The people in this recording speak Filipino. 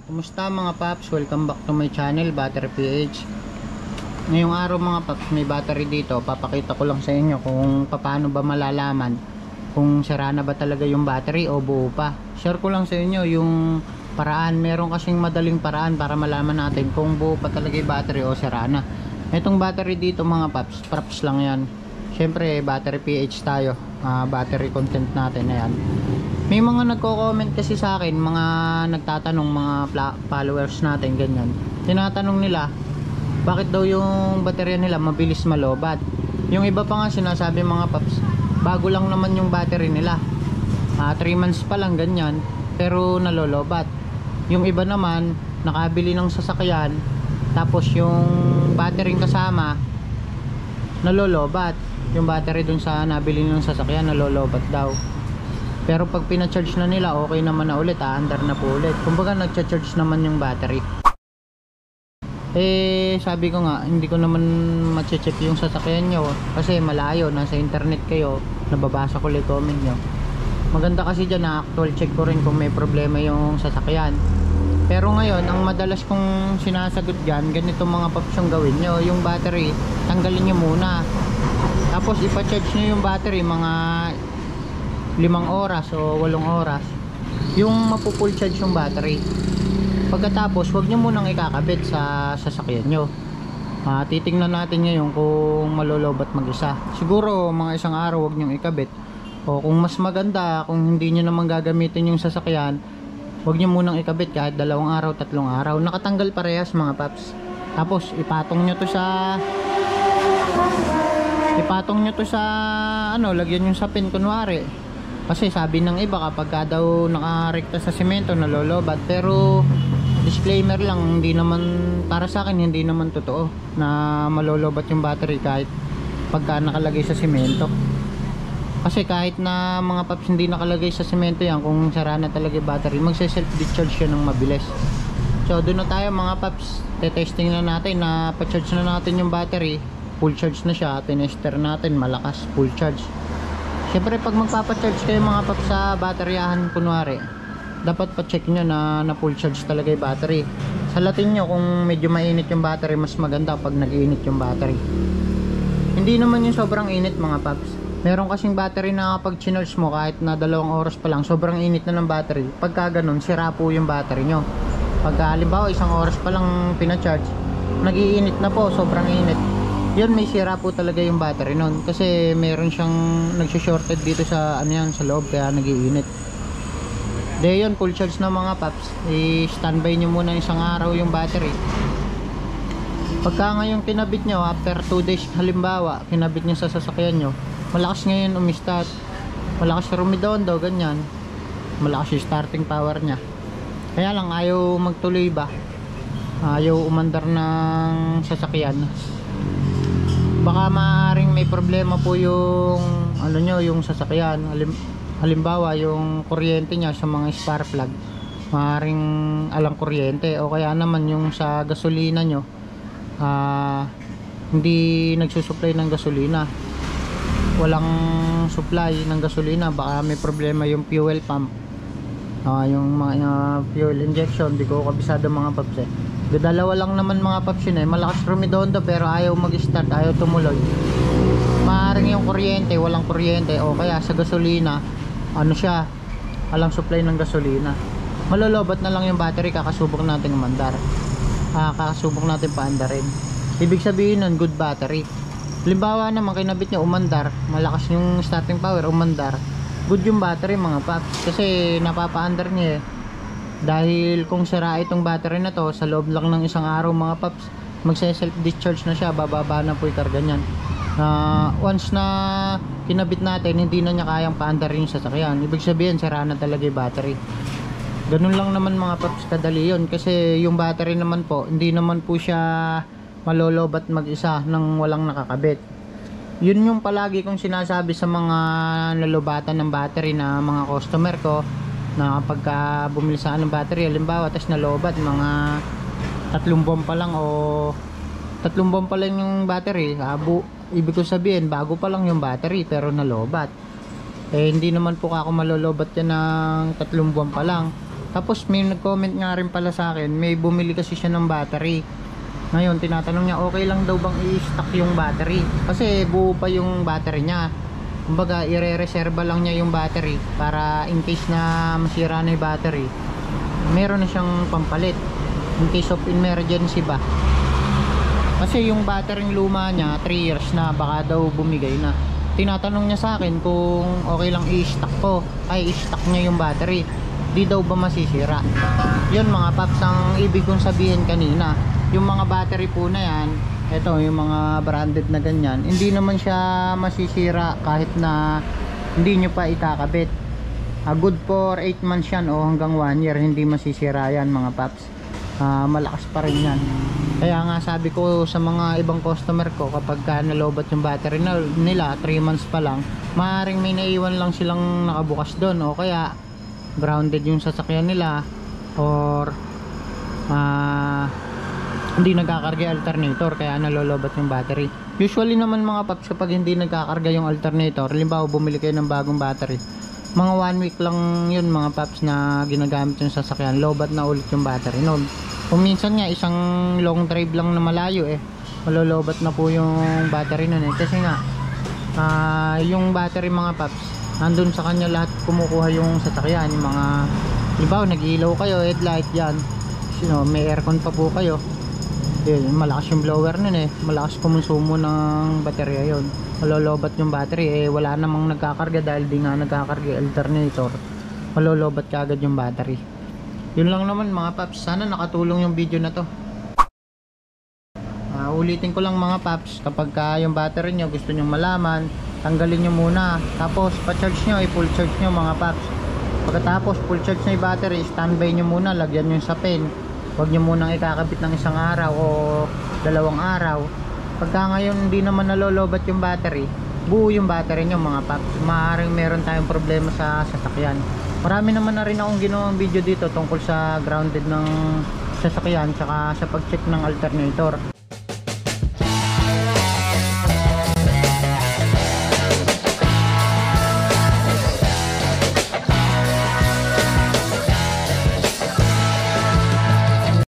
Kumusta mga paps? Welcome back to my channel, Battery PH. Ngayong araw mga paps, may battery dito. Papakita ko lang sa inyo kung paano ba malalaman kung sira na ba talaga yung battery o buo pa. Share ko lang sa inyo yung paraan. Meron kasing madaling paraan para malaman natin kung buo pa talaga yung battery o sira na. Itong battery dito mga paps, props lang yan. Syempre Battery PH tayo, battery content natin. Ayan. May mga nagko-comment kasi sa akin, mga nagtatanong, mga followers natin, ganyan. Tinatanong nila, bakit daw yung baterya nila mabilis malobat? Yung iba pa nga sinasabi mga paps, bago lang naman yung battery nila. 3 months pa lang ganyan, pero nalolobat. Yung iba naman, nakabili ng sasakyan, tapos yung battery kasama, nalolobat. Yung battery dun sa nabili ng sasakyan, nalolobat daw. Pero pag pina-charge na nila, okay naman na ulit, andar na po ulit. Kumbaga nagcha-charge naman yung battery. Sabi ko nga, hindi ko naman ma-check yung sasakyan nyo kasi malayo, nasa internet kayo, nababasa ko lang comment nyo. Maganda kasi dyan na actual check ko rin kung may problema yung sasakyan. Pero ngayon, ang madalas kong sinasagot dyan, ganito mga paps yung gawin nyo. Yung battery, tanggalin nyo muna. Tapos ipa-charge nyo yung battery mga 5 oras o 8 oras yung mapupull charge yung battery. Pagkatapos wag nyo munang ikakabit sa sasakyan nyo. Titingnan natin ngayon kung malolobat mag-isa. Siguro mga isang araw wag nyo ikabit, o kung mas maganda, kung hindi nyo naman gagamitin yung sasakyan, wag nyo munang ikabit kahit 2 araw, 3 araw, nakatanggal parehas mga paps. Tapos ipatong nyo to sa ano, lagyan yung sapin kunwari. Kasi sabi ng iba kapag daw nakarekta sa semento nalolobat, pero disclaimer lang, hindi naman, para sa akin hindi naman totoo na malolobat yung battery kahit pagka nakalagay sa semento. Kasi kahit na mga paps hindi nakalagay sa semento yan, kung sara na talaga yung battery, magse-self discharge yan ng mabilis. So doon na tayo mga paps, testing na natin na pa-charge na natin yung battery, full charge na siya, tinester natin, malakas, full charge. Siyempre pag magpapa-charge kayo mga paps sa bateryahan kunwari, dapat pa-check nyo na full charge talaga yung battery. Salatin nyo kung medyo mainit yung battery, mas maganda pag nag-iinit yung battery. Hindi naman yung sobrang init mga paps. Meron kasing battery na kapag chinarge mo kahit na 2 oras pa lang, sobrang init na ng battery. Pagka ganun, sira po yung battery nyo. Pagka halimbawa 1 oras pa lang pina-charge, nag-iinit na po, sobrang init. Yun, may sira po talaga yung battery nun kasi meron siyang nagsho-shorted dito sa ano yan, sa loob, kaya nag-iinit. De yun, full charge na mga paps, i-standby nyo muna 1 araw yung battery. Pagka ngayong kinabit nyo, after 2 days halimbawa, kinabit nyo sa sasakyan nyo, malakas ngayon umistart, malakas rumidondo, ganyan, malakas yung starting power nya. Kaya lang ayaw magtuloy ba, ayaw umandar ng sasakyan. Baka maaaring may problema po yung ano nyo, yung sasakyan. Halimbawa yung kuryente nya sa mga spark plug, maaaring alang kuryente, o kaya naman yung sa gasolina nyo, hindi nagsusupply ng gasolina, walang supply ng gasolina. Baka may problema yung fuel pump, yung mga fuel injection, di ko kabisado mga paps eh. Dalawa lang naman mga paps yun eh, malakas rumidondo pero ayaw mag-start, ayaw tumuloy. Maaaring yung kuryente, walang kuryente, o kaya sa gasolina, ano siya, walang supply ng gasolina. Malolobat na lang yung battery, kakasubok natin umandar, kakasubok natin paandarin. Ibig sabihin nun, good battery. Halimbawa naman kinabit niya umandar, malakas yung starting power, umandar, good yung battery mga paps, kasi napapaandar niya eh. Dahil kung sira itong battery na to, sa loob lang ng 1 araw mga paps, magse-self discharge na siya, bababa na po yung karga niyan. Once na kinabit natin, hindi na niya kayang paandarin yung sasakyan. Ibig sabihin, sira na talaga yung battery. Ganun lang naman mga paps, kadali yun. Kasi yung battery naman po, hindi naman po siya malolobat mag-isa nang walang nakakabit. Yun yung palagi kong sinasabi sa mga nalobatan ng battery na mga customer ko, na kapag bumili sa ng battery halimbawa tapos nalobat mga 3 buwan pa lang o 3 buwan pa lang yung battery, ibig ko sabihin bago pa lang yung battery pero nalobat. Hindi naman po ako malolobat yan ng 3 buwan pa lang. Tapos may nag-comment nga rin pala sa akin, may bumili kasi siya ng battery. Ngayon tinatanong niya okay lang daw bang i-stock yung battery, kasi buo pa yung battery niya. Kumbaga ire-reserva lang niya yung battery para in case na masira na yung battery, meron na siyang pampalit in case of emergency ba. Kasi yung battery luma niya 3 years na, baka daw bumigay na. Tinatanong niya sa akin kung okay lang i-stock ko, ay i-stock niya yung battery, di daw ba masisira. Yun mga paps, ang ibig kong sabihin kanina, yung mga battery po na yan, eto yung mga branded na ganyan, hindi naman siya masisira kahit na hindi nyo pa ikakabit. Good for 8 months yan o hanggang 1 year, hindi masisira yan mga paps. Malakas pa rin yan. Kaya nga sabi ko sa mga ibang customer ko, kapag nalobat yung battery nila 3 months pa lang, maaaring may naiwan lang silang nakabukas doon, o kaya grounded yung sasakyan nila, or hindi nagkakarga alternator kaya nalolobat yung battery. Usually naman mga paps, kapag hindi nagkakarga yung alternator, halimbawa bumili kayo ng bagong battery, mga 1 week lang yun mga paps na ginagamit yung sasakyan, lobat na ulit yung battery nun. Kung minsan nga isang long drive lang na malayo malolobat na po yung battery nun kasi nga yung battery mga paps, nandun sa kanya lahat kumukuha yung sasakyan. Yung mga halimbawa nag-ilaw kayo, headlight yan, may aircon pa po kayo, yun, malakas yung blower nun malakas kumonsumo ng baterya yun, malolobat yung battery. Wala namang nagkakarga dahil di nga nagkakarga alternator, malolobat kagad yung battery. Yun lang naman mga paps, sana nakatulong yung video na to. Ulitin ko lang mga paps, kapag yung battery nyo gusto nyo malaman, tanggalin nyo muna, tapos pa-charge nyo, i-full charge nyo mga paps. Pagkatapos full charge na yung battery, standby nyo muna, lagyan nyo sa pin. Huwag nyo munang ikakabit ng 1 araw o 2 araw. Pagka ngayon hindi naman nalolobat yung battery, buo yung battery nyo mga paps, maaaring meron tayong problema sa sasakyan. Marami naman na rin akong ginawang video dito tungkol sa grounded ng sasakyan, tsaka sa pag-check ng alternator.